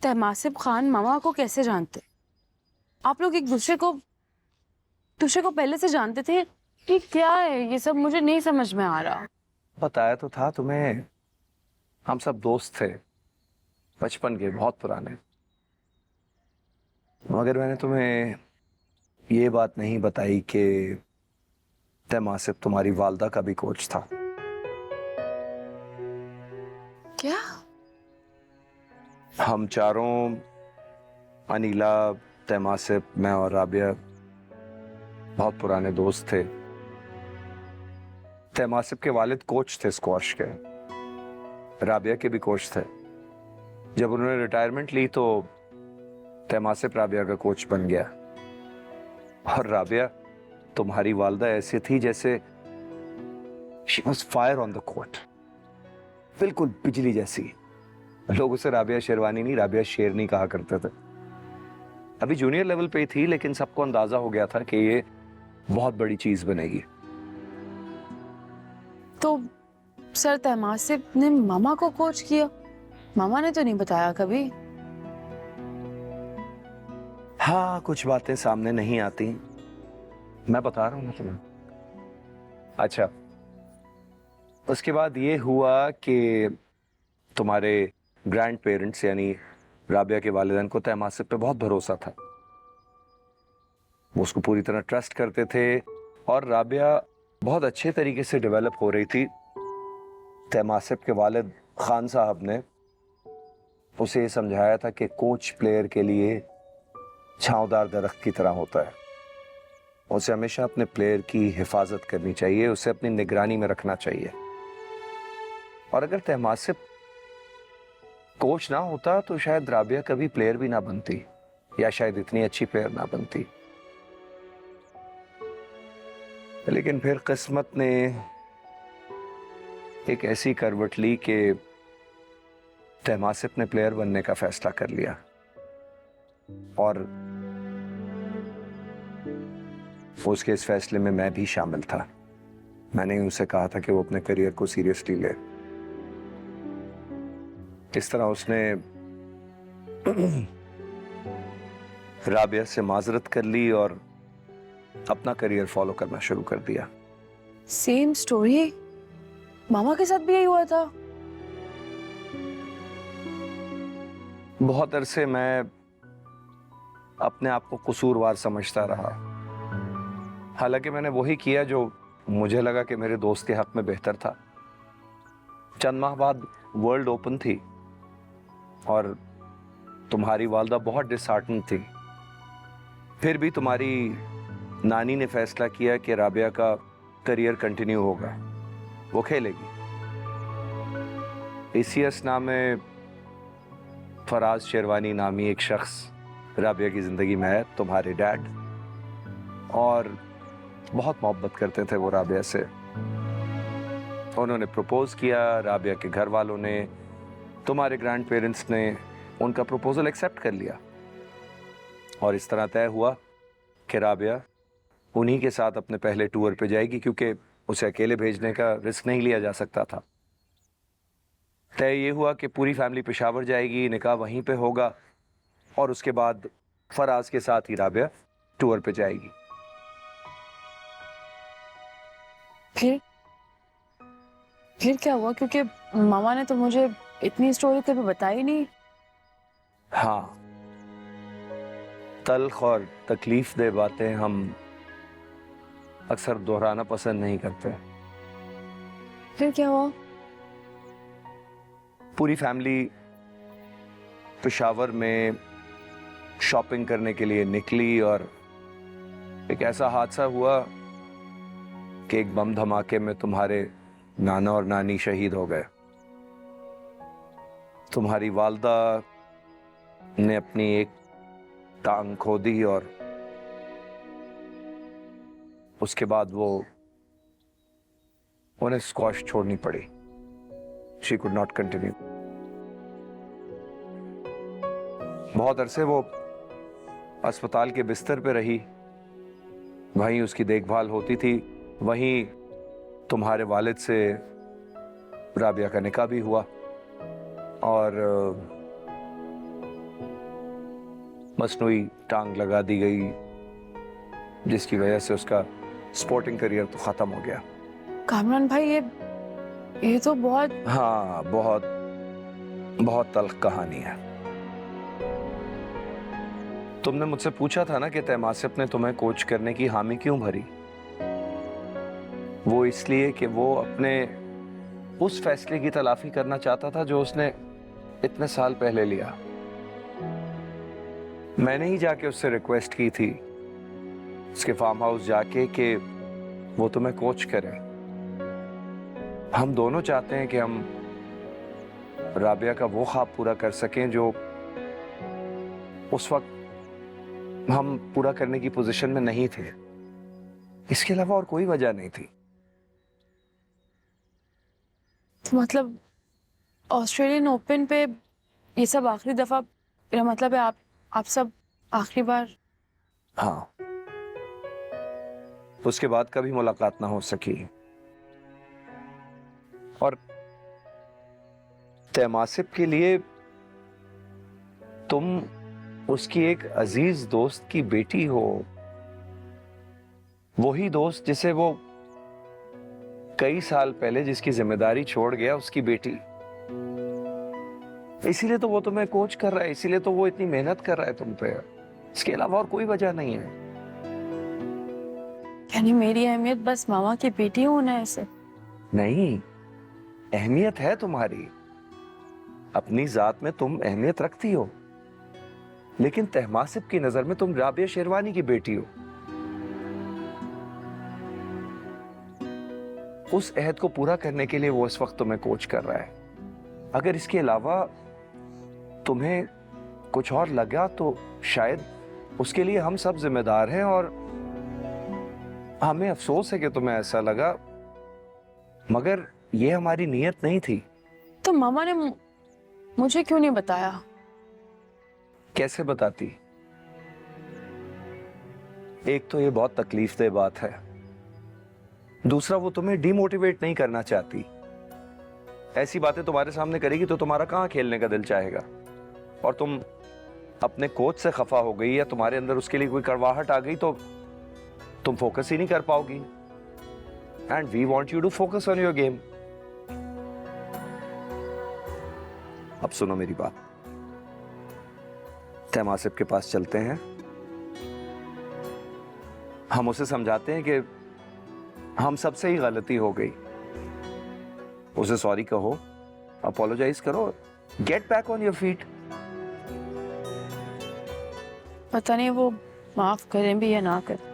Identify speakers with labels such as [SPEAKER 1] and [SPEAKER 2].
[SPEAKER 1] तहमासिब खान मामा को कैसे जानते? आप लोग एक दूसरे को पहले से जानते थे कि क्या है ये सब? मुझे नहीं समझ में आ रहा।
[SPEAKER 2] बताया तो था तुम्हें, हम सब दोस्त थे बचपन के, बहुत पुराने। मगर मैंने तुम्हें ये बात नहीं बताई कि तहमासिब तुम्हारी वालदा का भी कोच था।
[SPEAKER 1] क्या?
[SPEAKER 2] हम चारों, अनीला, तहमासिब, मैं और राबिया, बहुत पुराने दोस्त थे। तहमासिब के वालिद कोच थे स्क्वॉश के, राबिया के भी कोच थे। जब उन्होंने रिटायरमेंट ली तो तहमासिब राबिया का कोच बन गया। और राबिया, तुम्हारी वालदा ऐसी थी जैसे she was fire on the court, बिल्कुल बिजली जैसी। लोग उसे राबिया शेरवानी नहीं, राबिया शेरनी कहा करते थे। अभी जूनियर लेवल पे ही थी, लेकिन सबको अंदाजा हो गया था कि ये बहुत बड़ी चीज बनेगी।
[SPEAKER 1] तो सर तहमासिब ने मामा को कोच किया? मामा ने तो नहीं बताया कभी।
[SPEAKER 2] हाँ, कुछ बातें सामने नहीं आती, मैं बता रहा हूं ना तुम्हें। अच्छा, उसके बाद ये हुआ कि तुम्हारे ग्रैंड पेरेंट्स यानी राबिया के वालिदैन को तहमासिब पे बहुत भरोसा था। वो उसको पूरी तरह ट्रस्ट करते थे और राबिया बहुत अच्छे तरीके से डेवलप हो रही थी। तहमासिब के वालिद खान साहब ने उसे ये समझाया था कि कोच प्लेयर के लिए छांवदार दरख्त की तरह होता है। उसे हमेशा अपने प्लेयर की हिफाजत करनी चाहिए, उसे अपनी निगरानी में रखना चाहिए। और अगर तहमासिब कोच ना होता तो शायद राबिया कभी प्लेयर भी ना बनती, या शायद इतनी अच्छी प्लेयर ना बनती। लेकिन फिर किस्मत ने एक ऐसी करवट ली कि तहमासिब ने प्लेयर बनने का फैसला कर लिया। और उसके इस फैसले में मैं भी शामिल था। मैंने उसे कहा था कि वो अपने करियर को सीरियसली ले। इस तरह उसने राबिया से माजरत कर ली और अपना करियर फॉलो करना शुरू कर दिया।
[SPEAKER 1] सेम स्टोरी मामा के साथ भी यही हुआ था।
[SPEAKER 2] बहुत अरसे मैं अपने आप को कसूरवार समझता रहा। हालांकि मैंने वही किया जो मुझे लगा कि मेरे दोस्त के हक में बेहतर था। चंद माह बाद वर्ल्ड ओपन थी और तुम्हारी वालदा बहुत डिसहार्टन थी। फिर भी तुम्हारी नानी ने फैसला किया कि राबिया का करियर कंटिन्यू होगा, वो खेलेगी। इसी असना में फराज शेरवानी नामी एक शख्स राबिया की जिंदगी में है, तुम्हारे डैड, और बहुत मोहब्बत करते थे वो राबिया से। उन्होंने प्रपोज किया, राबिया के घर वालों ने, तुम्हारे ग्रैंड पेरेंट्स ने उनका प्रपोजल एक्सेप्ट कर लिया। और इस तरह तय हुआ कि राबिया उन्हीं के साथ अपने पहले टूर पे जाएगी, क्योंकि उसे अकेले भेजने का रिस्क नहीं लिया जा सकता था। तय ये हुआ कि पूरी फैमिली पेशावर जाएगी, निकाह वहीं पे होगा, और उसके बाद फराज के साथ ही राबिया टूर पे जाएगी।
[SPEAKER 1] फिर क्या हुआ? क्योंकि मामा ने तो मुझे इतनी स्टोरी कभी बताई नहीं।
[SPEAKER 2] हाँ, तल्ख और तकलीफ दे बातें हम अक्सर दोहराना पसंद नहीं करते।
[SPEAKER 1] फिर क्या हुआ?
[SPEAKER 2] पूरी फैमिली पेशावर में शॉपिंग करने के लिए निकली और एक ऐसा हादसा हुआ कि एक बम धमाके में तुम्हारे नाना और नानी शहीद हो गए। तुम्हारी वालदा ने अपनी एक टांग खो दी और उसके बाद उन्हें स्क्वॉश छोड़नी पड़ी। She could not continue. बहुत अरसे वो अस्पताल के बिस्तर पे रही, वहीं उसकी देखभाल होती थी, वहीं तुम्हारे वालिद से राबिया का निकाह भी हुआ। और मसनूई टांग लगा दी गई, जिसकी वजह से उसका स्पोर्टिंग करियर तो खत्म हो गया।
[SPEAKER 1] कामरान भाई, ये तो बहुत।
[SPEAKER 2] हाँ, बहुत बहुत तल्ख कहानी है। तुमने मुझसे पूछा था ना कि तैमासिफ ने तुम्हें कोच करने की हामी क्यों भरी। वो इसलिए कि वो अपने उस फैसले की तलाफी करना चाहता था जो उसने इतने साल पहले लिया। मैंने ही जाके उससे रिक्वेस्ट की थी, उसके फार्म हाउस जाके, कि वो तुम्हें कोच करे। हम दोनों चाहते हैं कि हम राबिया का वो ख्वाब पूरा कर सकें जो उस वक्त हम पूरा करने की पोजीशन में नहीं थे। इसके अलावा और कोई वजह नहीं थी।
[SPEAKER 1] तो मतलब ऑस्ट्रेलियन ओपन पे ये सब आखिरी दफा, मेरा मतलब है आप सब आखिरी बार।
[SPEAKER 2] हाँ, उसके बाद कभी मुलाकात ना हो सकी। और तैमासिफ के लिए तुम उसकी एक अजीज दोस्त की बेटी हो, वही दोस्त जिसे वो कई साल पहले जिसकी जिम्मेदारी छोड़ गया, उसकी बेटी। इसीलिए तो वो तुम्हें कोच कर रहा है, इसीलिए तो वो इतनी मेहनत कर रहा है तुम पे। इसके अलावा और कोई वजह नहीं है।
[SPEAKER 1] यानी मेरी अहमियत बस मामा की बेटी होना है ऐसे?
[SPEAKER 2] नहीं, अहमियत है तुम्हारी। अपनी जात में तुम अहमियत रखती हो, लेकिन तहमासिब की नजर में तुम राबिया शेरवानी की बेटी हो। उस अहद को पूरा करने के लिए वो इस वक्त तुम्हें कोच कर रहा है। अगर इसके अलावा तुम्हें कुछ और लगा तो शायद उसके लिए हम सब जिम्मेदार हैं, और हमें अफसोस है कि तुम्हें ऐसा लगा, मगर ये हमारी नीयत नहीं थी।
[SPEAKER 1] तो मामा ने मुझे क्यों नहीं बताया?
[SPEAKER 2] कैसे बताती? एक तो ये बहुत तकलीफदेह बात है, दूसरा वो तुम्हें डिमोटिवेट नहीं करना चाहती। ऐसी बातें तुम्हारे सामने करेगी तो तुम्हारा कहां खेलने का दिल चाहेगा। और तुम अपने कोच से खफा हो गई या तुम्हारे अंदर उसके लिए कोई कड़वाहट आ गई तो तुम फोकस ही नहीं कर पाओगी। And we want you to focus on your game. अब सुनो मेरी बात, तैमासिब के पास चलते हैं, हम उसे समझाते हैं कि हम सबसे ही गलती हो गई। उसे सॉरी कहो, अपोलोजाइज करो, get back on your feet.
[SPEAKER 1] पता नहीं वो माफ करें भी या ना करें।